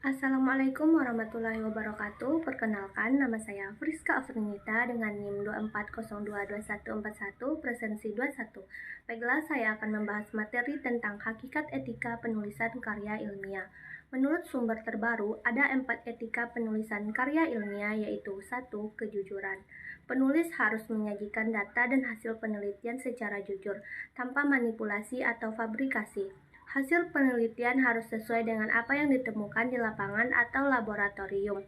Assalamualaikum warahmatullahi wabarakatuh. Perkenalkan, nama saya Friska Afrinita dengan NIM 240222141 presensi 21. Baiklah, saya akan membahas materi tentang hakikat etika penulisan karya ilmiah. Menurut sumber terbaru, ada 4 etika penulisan karya ilmiah, yaitu 1. Kejujuran. Penulis harus menyajikan data dan hasil penelitian secara jujur, tanpa manipulasi atau fabrikasi. Hasil penelitian harus sesuai dengan apa yang ditemukan di lapangan atau laboratorium.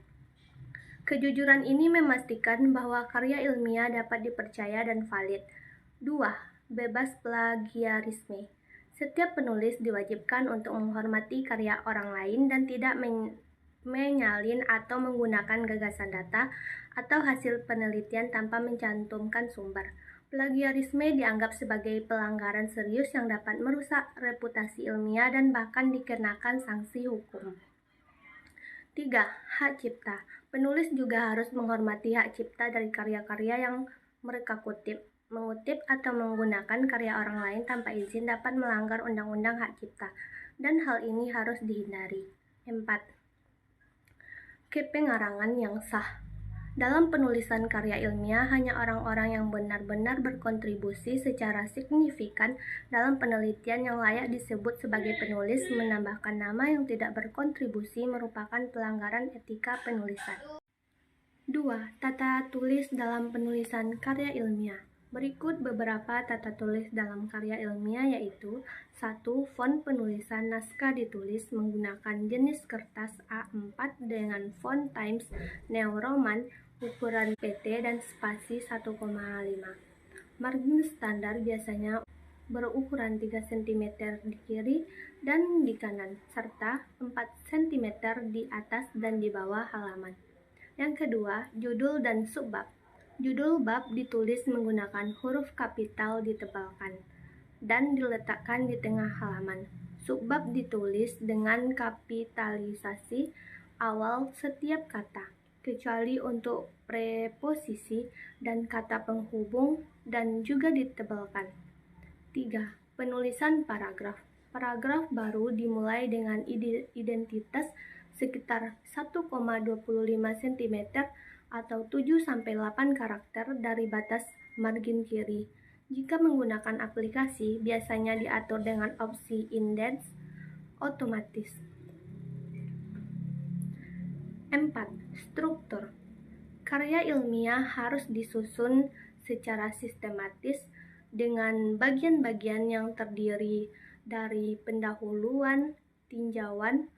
Kejujuran ini memastikan bahwa karya ilmiah dapat dipercaya dan valid. 2. Bebas plagiarisme. Setiap penulis diwajibkan untuk menghormati karya orang lain dan tidak menyalin atau menggunakan gagasan data atau hasil penelitian tanpa mencantumkan sumber. Plagiarisme dianggap sebagai pelanggaran serius yang dapat merusak reputasi ilmiah dan bahkan dikenakan sanksi hukum. 3. Hak cipta. Penulis juga harus menghormati hak cipta dari karya-karya yang mereka kutip. Mengutip atau menggunakan karya orang lain tanpa izin dapat melanggar undang-undang hak cipta, dan hal ini harus dihindari. 4. Kepengarangan yang sah. Dalam penulisan karya ilmiah, hanya orang-orang yang benar-benar berkontribusi secara signifikan dalam penelitian yang layak disebut sebagai penulis. Menambahkan nama yang tidak berkontribusi merupakan pelanggaran etika penulisan. 2. Tata tulis dalam penulisan karya ilmiah. Berikut beberapa tata tulis dalam karya ilmiah, yaitu 1. Font penulisan naskah ditulis menggunakan jenis kertas A4 dengan font Times New Roman ukuran PT dan spasi 1,5. Margin standar biasanya berukuran 3 cm di kiri dan di kanan, serta 4 cm di atas dan di bawah halaman. Yang kedua, judul dan subbab. Judul bab ditulis menggunakan huruf kapital ditebalkan dan diletakkan di tengah halaman. Subbab ditulis dengan kapitalisasi awal setiap kata, kecuali untuk preposisi dan kata penghubung, dan juga ditebalkan. 3. Penulisan paragraf. Paragraf baru dimulai dengan identitas sekitar 1,25 cm atau 7-8 karakter dari batas margin kiri. Jika menggunakan aplikasi, biasanya diatur dengan opsi indeks otomatis. 4. Struktur. Karya ilmiah harus disusun secara sistematis dengan bagian-bagian yang terdiri dari pendahuluan, tinjauan,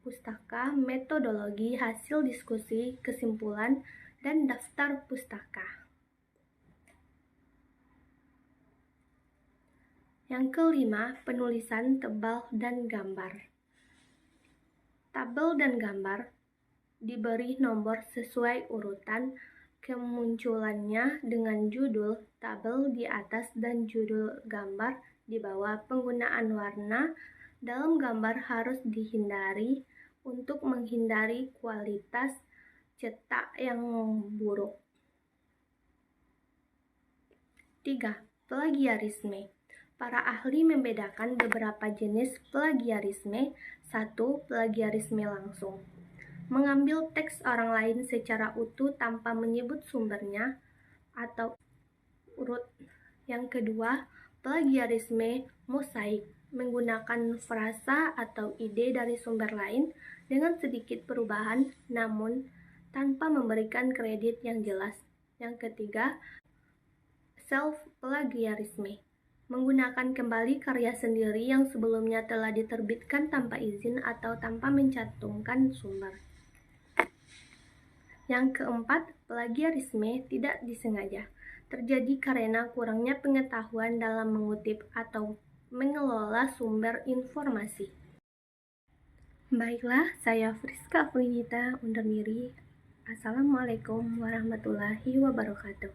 pustaka, metodologi, hasil diskusi, kesimpulan, dan daftar pustaka. Yang kelima, penulisan tabel dan gambar. Tabel dan gambar diberi nomor sesuai urutan kemunculannya dengan judul tabel di atas dan judul gambar di bawah. Penggunaan warna dalam gambar harus dihindari untuk menghindari kualitas cetak yang buruk. 3. Plagiarisme. Para ahli membedakan beberapa jenis plagiarisme. 1. Plagiarisme langsung. Mengambil teks orang lain secara utuh tanpa menyebut sumbernya atau urut. Yang kedua, plagiarisme mosaik. Menggunakan frasa atau ide dari sumber lain dengan sedikit perubahan namun tanpa memberikan kredit yang jelas. Yang ketiga, self-plagiarisme. Menggunakan kembali karya sendiri yang sebelumnya telah diterbitkan tanpa izin atau tanpa mencantumkan sumber. Yang keempat, plagiarisme tidak disengaja. Terjadi karena kurangnya pengetahuan dalam mengutip atau mengelola sumber informasi. Baiklah, saya Friska Afrinita undur diri. Assalamualaikum warahmatullahi wabarakatuh.